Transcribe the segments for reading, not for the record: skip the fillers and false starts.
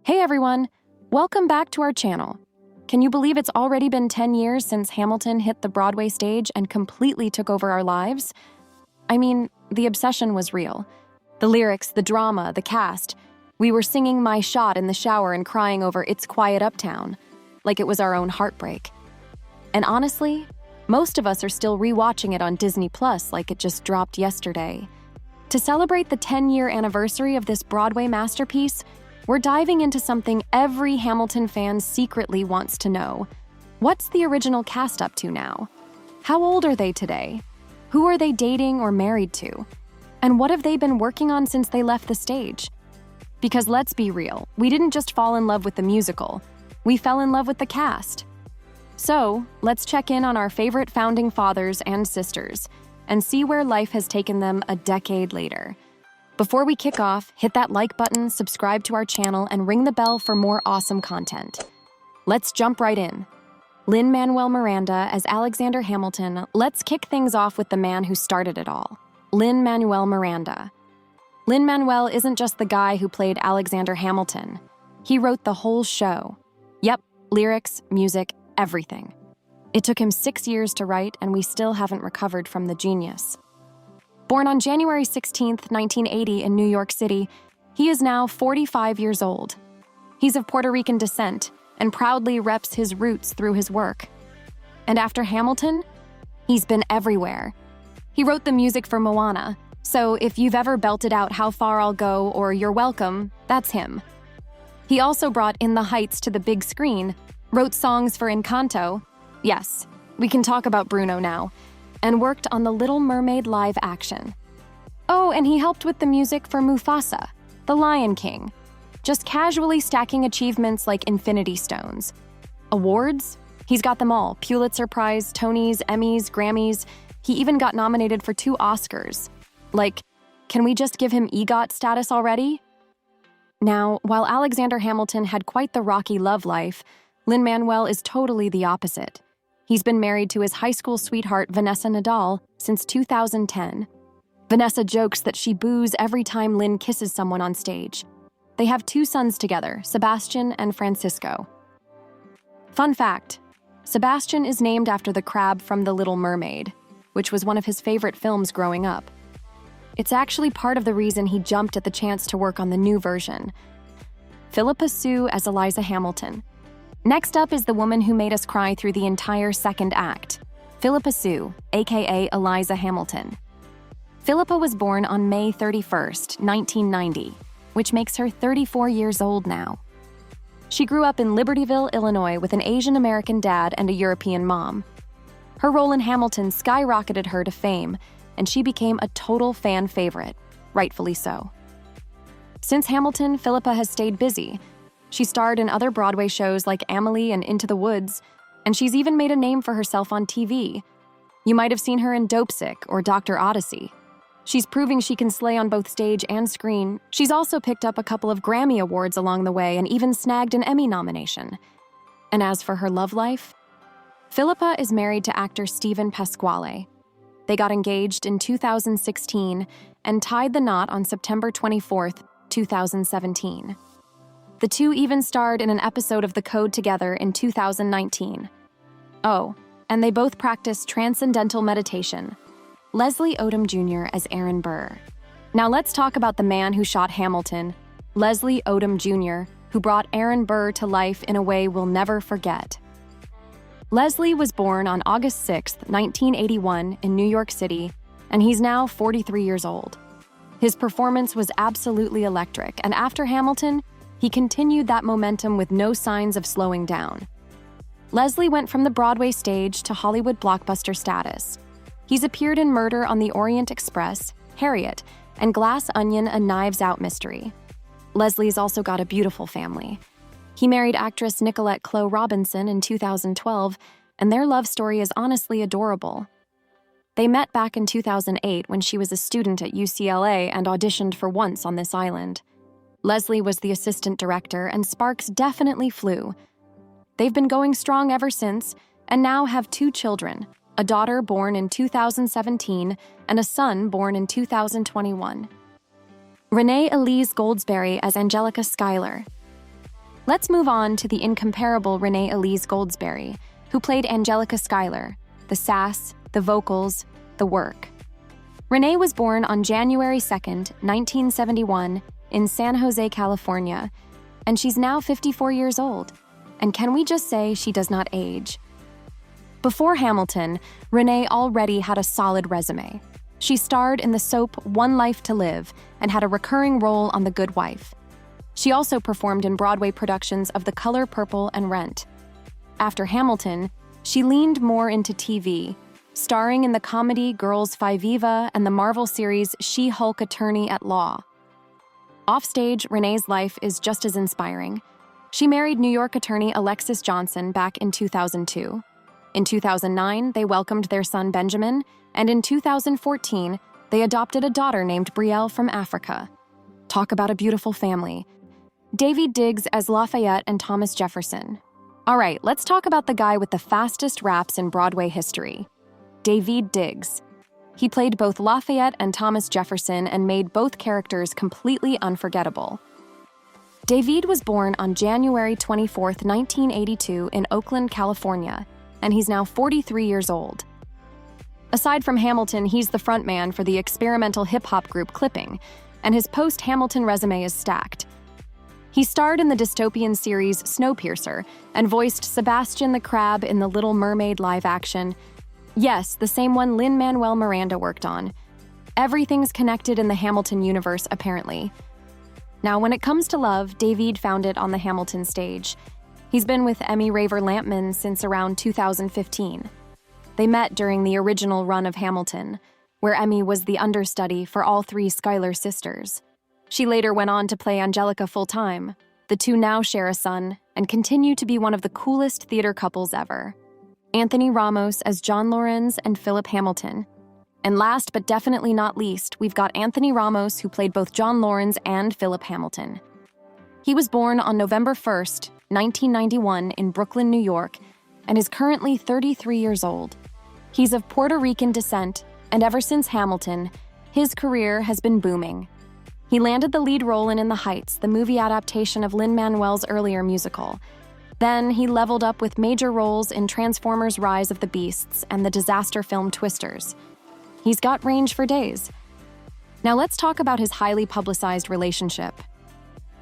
Hey everyone, welcome back to our channel. Can you believe it's already been 10 years since Hamilton hit the Broadway stage and completely took over our lives? I mean, the obsession was real. The lyrics, the drama, the cast. We were singing My Shot in the shower and crying over It's Quiet Uptown, like it was our own heartbreak. And honestly, most of us are still rewatching it on Disney Plus like it just dropped yesterday. To celebrate the 10-year anniversary of this Broadway masterpiece, we're diving into something every Hamilton fan secretly wants to know. What's the original cast up to now? How old are they today? Who are they dating or married to? And what have they been working on since they left the stage? Because let's be real, we didn't just fall in love with the musical, we fell in love with the cast. So, let's check in on our favorite founding fathers and sisters and see where life has taken them a decade later. Before we kick off, hit that like button, subscribe to our channel, and ring the bell for more awesome content. Let's jump right in. Lin-Manuel Miranda as Alexander Hamilton. Let's kick things off with the man who started it all, Lin-Manuel Miranda. Lin-Manuel isn't just the guy who played Alexander Hamilton. He wrote the whole show. Yep, lyrics, music, everything. It took him 6 years to write, and we still haven't recovered from the genius. Born on January 16, 1980 in New York City, he is now 45 years old. He's of Puerto Rican descent and proudly reps his roots through his work. And after Hamilton, he's been everywhere. He wrote the music for Moana, so if you've ever belted out How Far I'll Go or You're Welcome, that's him. He also brought In the Heights to the big screen, wrote songs for Encanto, yes, we can talk about Bruno now, and worked on The Little Mermaid live action. Oh, and he helped with the music for Mufasa, The Lion King, just casually stacking achievements like Infinity Stones. Awards? He's got them all, Pulitzer Prize, Tonys, Emmys, Grammys. He even got nominated for 2 Oscars. Like, can we just give him EGOT status already? Now, while Alexander Hamilton had quite the rocky love life, Lin-Manuel is totally the opposite. He's been married to his high school sweetheart, Vanessa Nadal, since 2010. Vanessa jokes that she boos every time Lin kisses someone on stage. They have 2 sons together, Sebastian and Francisco. Fun fact, Sebastian is named after the crab from The Little Mermaid, which was one of his favorite films growing up. It's actually part of the reason he jumped at the chance to work on the new version. Phillipa Soo as Eliza Hamilton. Next up is the woman who made us cry through the entire second act, Phillipa Soo, aka Eliza Hamilton. Phillipa was born on May 31st, 1990, which makes her 34 years old now. She grew up in Libertyville, Illinois with an Asian American dad and a European mom. Her role in Hamilton skyrocketed her to fame, and she became a total fan favorite, rightfully so. Since Hamilton, Phillipa has stayed busy. She starred in other Broadway shows like Amelie and Into the Woods, and she's even made a name for herself on TV. You might have seen her in Dopesick or Dr. Odyssey. She's proving she can slay on both stage and screen. She's also picked up a couple of Grammy Awards along the way and even snagged an Emmy nomination. And as for her love life, Phillipa is married to actor Stephen Pasquale. They got engaged in 2016 and tied the knot on September 24th, 2017. The 2 even starred in an episode of The Code together in 2019. Oh, and they both practice transcendental meditation. Leslie Odom Jr. as Aaron Burr. Now let's talk about the man who shot Hamilton, Leslie Odom Jr., who brought Aaron Burr to life in a way we'll never forget. Leslie was born on August 6, 1981 in New York City, and he's now 43 years old. His performance was absolutely electric, and after Hamilton, he continued that momentum with no signs of slowing down. Leslie went from the Broadway stage to Hollywood blockbuster status. He's appeared in Murder on the Orient Express, Harriet, and Glass Onion: A Knives Out Mystery. Leslie's also got a beautiful family. He married actress Nicolette Chloe Robinson in 2012, and their love story is honestly adorable. They met back in 2008 when she was a student at UCLA and auditioned for Once on This Island. Leslie was the assistant director, and sparks definitely flew. They've been going strong ever since, and now have 2 children, a daughter born in 2017 and a son born in 2021. Renée Elise Goldsberry as Angelica Schuyler. Let's move on to the incomparable Renée Elise Goldsberry, who played Angelica Schuyler, the sass, the vocals, the work. Renée was born on January 2nd, 1971, in San Jose, California, and she's now 54 years old. And can we just say she does not age? Before Hamilton, Renée already had a solid resume. She starred in the soap One Life to Live and had a recurring role on The Good Wife. She also performed in Broadway productions of The Color Purple and Rent. After Hamilton, she leaned more into TV, starring in the comedy Girls Five Eva and the Marvel series She-Hulk Attorney at Law. Offstage, Renée's life is just as inspiring. She married New York attorney Alexis Johnson back in 2002. In 2009, they welcomed their son Benjamin, and in 2014, they adopted a daughter named Brielle from Africa. Talk about a beautiful family. Daveed Diggs as Lafayette and Thomas Jefferson. All right, let's talk about the guy with the fastest raps in Broadway history. Daveed Diggs. He played both Lafayette and Thomas Jefferson and made both characters completely unforgettable. Daveed was born on January 24, 1982 in Oakland, California, and he's now 43 years old. Aside from Hamilton, he's the frontman for the experimental hip-hop group Clipping, and his post-Hamilton resume is stacked. He starred in the dystopian series Snowpiercer and voiced Sebastian the Crab in The Little Mermaid live-action. Yes, the same one Lin-Manuel Miranda worked on. Everything's connected in the Hamilton universe, apparently. Now, when it comes to love, Daveed found it on the Hamilton stage. He's been with Emmy Raver Lampman since around 2015. They met during the original run of Hamilton, where Emmy was the understudy for all three Schuyler sisters. She later went on to play Angelica full-time. The two now share a son and continue to be one of the coolest theater couples ever. Anthony Ramos as John Laurens and Philip Hamilton. And last but definitely not least, we've got Anthony Ramos, who played both John Laurens and Philip Hamilton. He was born on November 1st, 1991 in Brooklyn, New York, and is currently 33 years old. He's of Puerto Rican descent, and ever since Hamilton, his career has been booming. He landed the lead role in The Heights, the movie adaptation of Lin-Manuel's earlier musical. Then he leveled up with major roles in Transformers: Rise of the Beasts and the disaster film Twisters. He's got range for days. Now let's talk about his highly publicized relationship.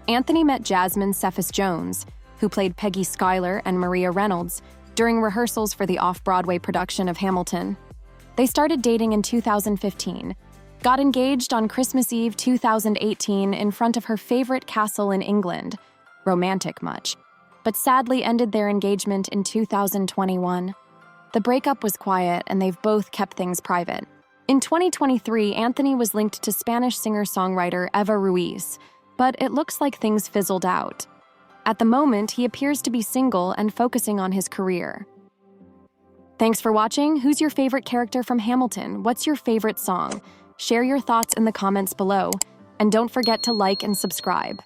Anthony met Jasmine Cephas-Jones, who played Peggy Schuyler and Maria Reynolds, during rehearsals for the off-Broadway production of Hamilton. They started dating in 2015, got engaged on Christmas Eve 2018 in front of her favorite castle in England, romantic much, but sadly ended their engagement in 2021. The breakup was quiet and they've both kept things private. In 2023, Anthony was linked to Spanish singer-songwriter Eva Ruiz, but it looks like things fizzled out. At the moment, he appears to be single and focusing on his career. Thanks for watching. Who's your favorite character from Hamilton? What's your favorite song? Share your thoughts in the comments below, and don't forget to like and subscribe.